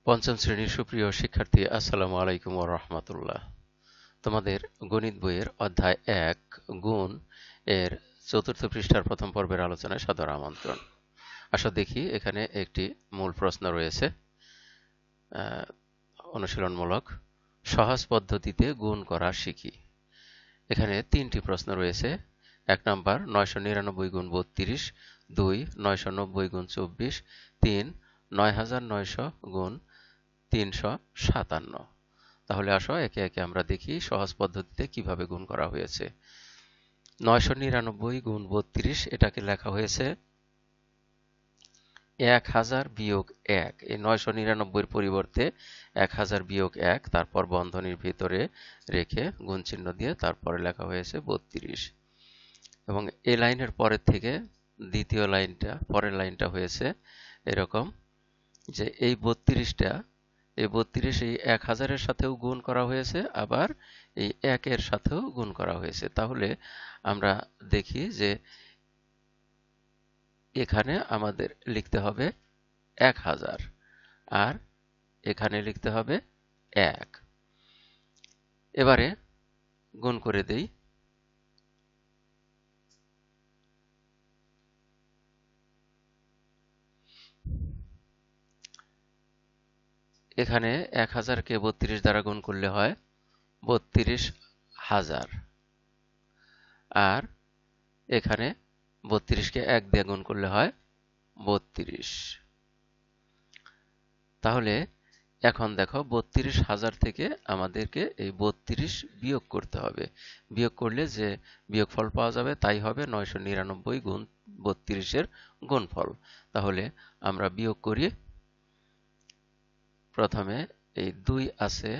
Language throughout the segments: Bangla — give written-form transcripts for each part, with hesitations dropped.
পঞ্চম শ্রেণীর সুপ্রিয় শিক্ষার্থী, আসসালামু আলাইকুম ওয়া রাহমাতুল্লাহ। তোমাদের গণিত বইয়ের অধ্যায় ১ গুণ এর চতুর্থ পৃষ্ঠার প্রথম পর্বের আলোচনায় সাদর আমন্ত্রণ। আসো দেখি, এখানে একটি মূল প্রশ্ন রয়েছে অনুশীলনমূলক। সহজ পদ্ধতিতে গুণ করা শিখি। এখানে তিনটি প্রশ্ন রয়েছে। ১ নাম্বার ৯৯৯ গুণ ৩২, ২ ৯৯০ গুণ ২৪, ৩ ৯৯০০ গুণ ৩৫৭। তাহলে আসো একে একে আমরা দেখি সহজ পদ্ধতিতে কিভাবে গুণ করা হয়েছে। ৯৯৯ গুণ ৩২, এটাকে লেখা হয়েছে ১০০০ বিয়োগ ১। এই ৯৯৯-এর পরিবর্তে ১০০০ বিয়োগ ১, তারপর বন্ধনীর ভিতরে রেখে গুণ চিহ্ন দিয়ে তারপরে লেখা হয়েছে ৩২। এবং এই লাইনের পরের থেকে দ্বিতীয় লাইনটা, পরের লাইনটা হয়েছে এরকম যে এই ৩২টা, এই ৩২ এই ১০০০-এর সাথেও গুণ করা হয়েছে, আবার এই ১-এর সাথেও গুণ করা হয়েছে। তাহলে আমরা দেখি যে এখানে আমাদের লিখতে হবে ১০০০ আর এখানে লিখতে হবে ১। এবারে গুণ করে দেই। এখানে ১০০০-কে ৩২ দ্বারা গুণ করলে হয় ৩২,০০০, আর এখানে ৩২-কে ১ দিয়ে গুণ করলে হয় ৩২। তাহলে এখন দেখো ৩২,০০০ থেকে আমাদেরকে এই ৩২ বিয়োগ করতে হবে। বিয়োগ করলে যে বিয়োগফল পাওয়া যাবে তাই হবে ৯৯৯ গুণ ৩২-এর গুণফল। তাহলে আমরা বিয়োগ করি। প্রথমে এই ২ আছে,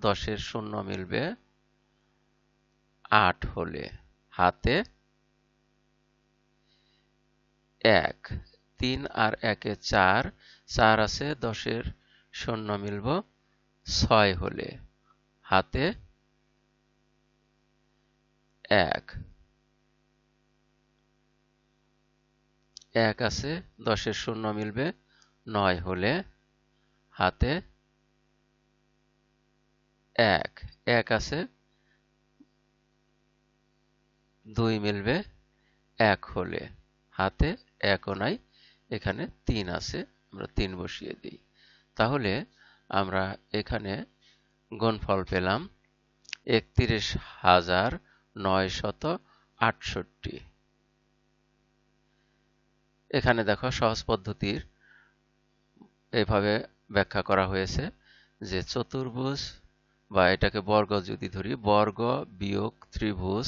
১০-এর শূন্য মিলবে ৮ হলে, হাতে ১, ৩ আর ১-এ ৪, ৪ আছে, ১০-এর শূন্য মিলব ৬ হলে, হাতে ১, ১ আছে, ১০-এর শূন্য মিলবে ৯ হলে, হাতে ১, ১ আছে, ২ মিলবে ১ হলে, হাতে ১ও নাই, এখানে ৩ আছে, আমরা ৩ বসিয়ে দিই। তাহলে আমরা এখানে গুণফল পেলাম ৩১,৯৬৮। এখানে দেখো সহজ পদ্ধতির এইভাবে ব্যাখ্যা করা হয়েছে যে চতুর্ভুজ, বা এটাকে বর্গ যদি ধরি, বর্গ বিয়োগ ত্রিভুজ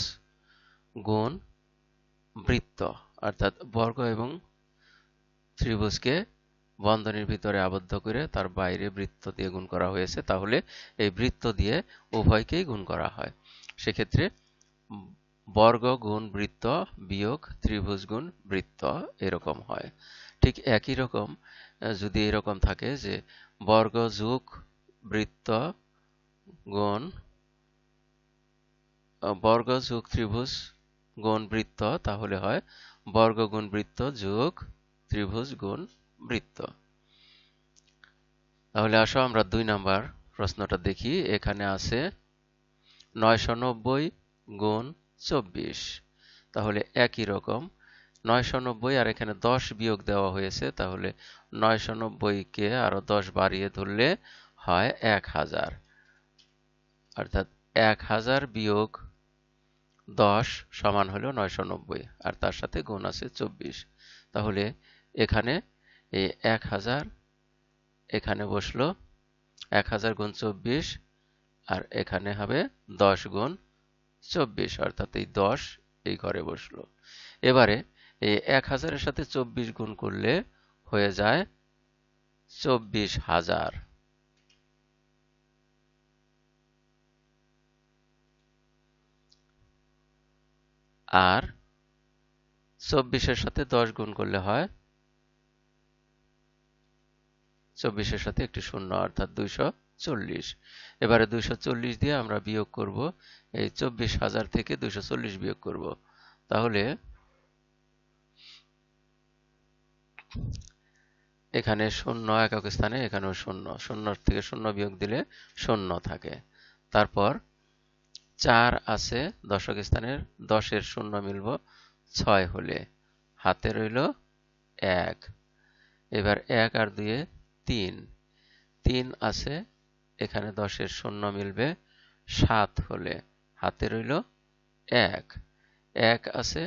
গুণ বৃত্ত, অর্থাৎ বর্গ এবং ত্রিভুজকে বন্ধনীর ভিতরে আবদ্ধ করে তার বাইরে বৃত্ত দিয়ে গুণ করা হয়েছে। তাহলে এই বৃত্ত দিয়ে উভয়কেই গুণ করা হয়। সেক্ষেত্রে বর্গ গুণ বৃত্ত বিয়োগ ত্রিভুজ গুণ বৃত্ত এরকম হয়। ঠিক একই রকম যদি এরকম থাকে যে বর্গ যোগ বৃত্ত গুণ বর্গ যোগ ত্রিভুজ গুণ বৃত্ত, তাহলে হয় বর্গ গুণ বৃত্ত যোগ ত্রিভুজ গুণ বৃত্ত। তাহলে আসো আমরা ২ নাম্বার প্রশ্নটা দেখি। এখানে আছে ৯৯০ গুণ ২৪। তাহলে একই রকম ৯৯০ আর এখানে ১০ বিয়োগ দেওয়া হয়েছে, তাহলে ৯৯০-কে আরো ১০ বাড়িয়ে ধরলে হয় ১০০০, অর্থাৎ ১০০০ বিয়োগ ১০ সমান হলো ৯৯০, আর তার সাথে গুণ আছে ২৪। তাহলে এখানে এই ১০০০ এখানে বসলো ১০০০ গুণ ২৪, আর এখানে হবে ১০ গুণ ২৪, অর্থাৎ এই ১০ এই ঘরে বসলো। এবারে এই ১০০০-এর সাথে ২৪ গুণ করলে হয়ে যায় ২৪,০০০, আর ২৪-এর সাথে ১০ গুণ করলে হয় ২৪-এর সাথে একটি শূন্য, অর্থাৎ ২৪০। এবারে ২৪০ দিয়ে আমরা বিয়োগ করব, এই ২৪,০০০ থেকে ২৪০ বিয়োগ করব। তাহলে এখানে শূন্য একক স্থানে, এখানেও শূন্য, শূন্য থেকে শূন্য বিয়োগ দিলে শূন্য থাকে। তারপর 4 আছে দশক স্থানের, 10-এর শূন্য মিলব 6 হলে, হাতে রইল 1। এবার 1 আর 2-এ 3, 3 আছে এখানে 10-এর শূন্য মিলবে 7 হলে, হাতে রইল 1। 1 আছে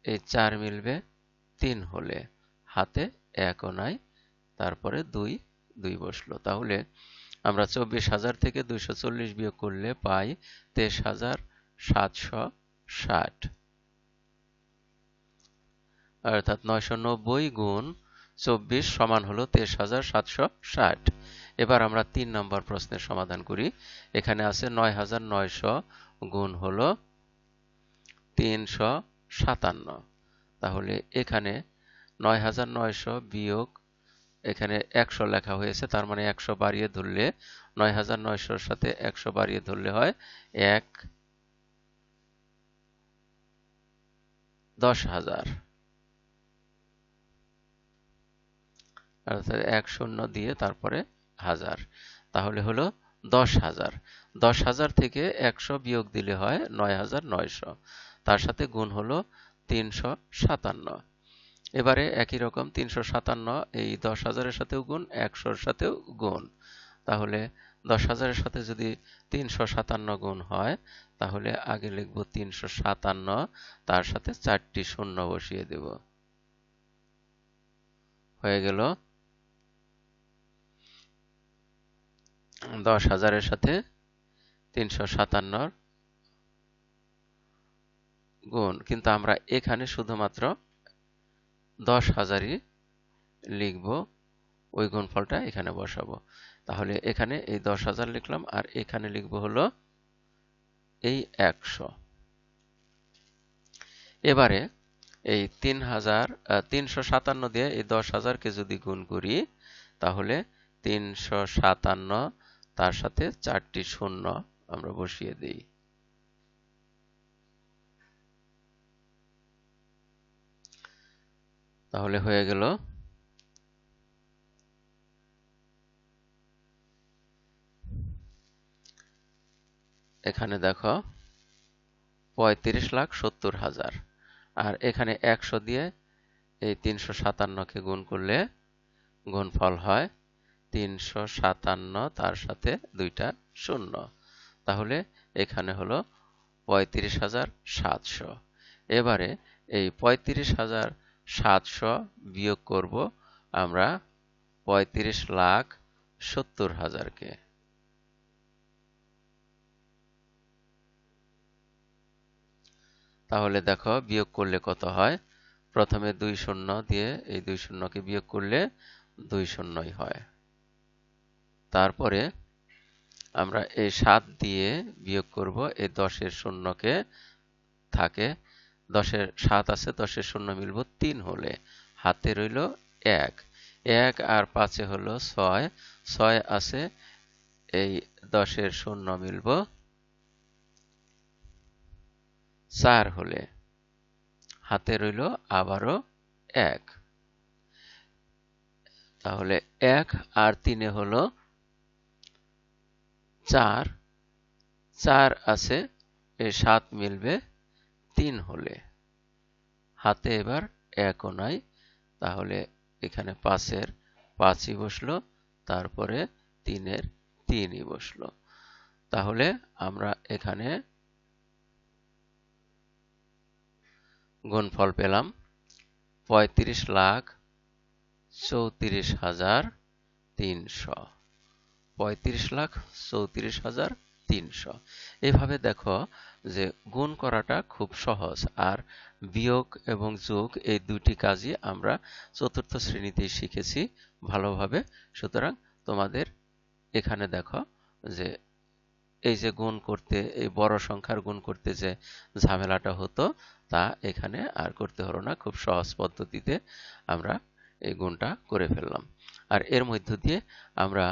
এই 4 মিলবে 3 হলে, হাতে 1ও নাই, তারপরে 2 2 বসলো। তাহলে আমরা 24,000 থেকে 240 বিয়োগ করলে পাই 23,760, অর্থাৎ 990 গুণ 24 সমান হলো 23,760। এবার আমরা 3 নম্বর প্রশ্নের সমাধান করি। এখানে আছে 9,900 গুণ হলো 357। তাহলে এখানে 9,900 বিয়োগ, এখানে 100 লেখা হয়েছে, তার মানে 100 বাড়িয়ে ধরলে 9,900-র সাথে 100 বাড়িয়ে ধরলে হয় 10,000, অর্থাৎ 10 দিয়ে তারপরে 1000, তাহলে হলো 10,000। 10,000 থেকে 100 বিয়োগ দিলে হয় 9,900, তার সাথে গুণ হলো 357। এবারে একই রকম 357 এই 10,000-এর সাথেও গুণ, 100-র সাথেও গুণ। তাহলে 10,000-এর সাথে যদি 357 গুণ হয়, তাহলে আগে লিখব 357, তার সাথে 4টি শূন্য বসিয়ে দেব, হয়ে গেল 10,000-এর সাথে 357 গুণ। কিন্তু আমরা এখানে শুধুমাত্র 10,000-ই লিখব, ওই গুণফলটা এখানে বসাবো। তাহলে এখানে এই 10,000 লিখলাম, আর এখানে লিখব হলো এই 100। এবারে এই 357 দিয়ে এই 10,000-কে যদি গুণ করি, তাহলে 357, তার সাথে 4টি শূন্য আমরা বসিয়ে দিই। তাহলে হয়ে গেল এখানে দেখো 35,70,000, আর এখানে 100 দিয়ে এই 357-কে গুণ করলে গুণফল হয় 357, তার সাথে 2টা শূন্য, তাহলে এখানে হলো 35,700। এবারে এই 35,700 বিয়োগ করব আমরা 35,70,000-কে। তাহলে দেখো বিয়োগ করলে কত হয়। প্রথমে 2 শূন্য দিয়ে এই 2 শূন্যকে বিয়োগ করলে 2 শূন্যই হয়। তারপরে আমরা এই 7 দিয়ে বিয়োগ করব এই 10-এর শূন্যকে, থাকে 10-এর 7 আছে, 10-এর শূন্য মিলব 3 হলে, হাতে রইল 1। 1 আর 5-এ হলো 6, 6 আছে এই 10-এর শূন্য মিলব 4 হলে, হাতে রইল আবারও 1। তাহলে 1 আর 3-এ হলো 4, 4 আছে এই 7 মিলবে 3 হলে, হাতে এবার 1ও নাই, তাহলে এখানে 5-এর 5ই বসলো, তারপরে 3-এর 3ই বসলো। তাহলে আমরা এখানে গুণফল পেলাম 35,34,300, 35,34,300। এভাবে দেখো যে গুণ করাটা খুব সহজ, আর বিয়োগ এবং যোগ এই দুটি কাজই আমরা চতুর্থ শ্রেণীতেই শিখেছি ভালোভাবে। সুতরাং তোমাদের এখানে দেখো যে এই যে গুণ করতে, এই বড় সংখ্যার গুণ করতে যে ঝামেলাটা হতো, তা এখানে আর করতে হলো না। খুব সহজ পদ্ধতিতে আমরা এই গুণটা করে ফেললাম। আর এর মধ্য দিয়ে আমরা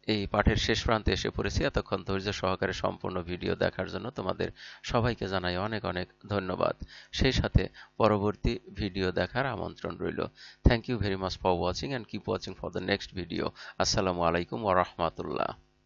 এই পাঠের শেষ প্রান্তে এসে পড়েছি। এতক্ষণ ধৈর্য সহকারে সম্পূর্ণ ভিডিও দেখার জন্য তোমাদের সবাইকে জানাই অনেক অনেক ধন্যবাদ। সেই সাথে পরবর্তী ভিডিও দেখার আমন্ত্রণ রইল। Thank you very much for watching and keep watching for the next video. আসসালামু আলাইকুম ওয়া রাহমাতুল্লাহ।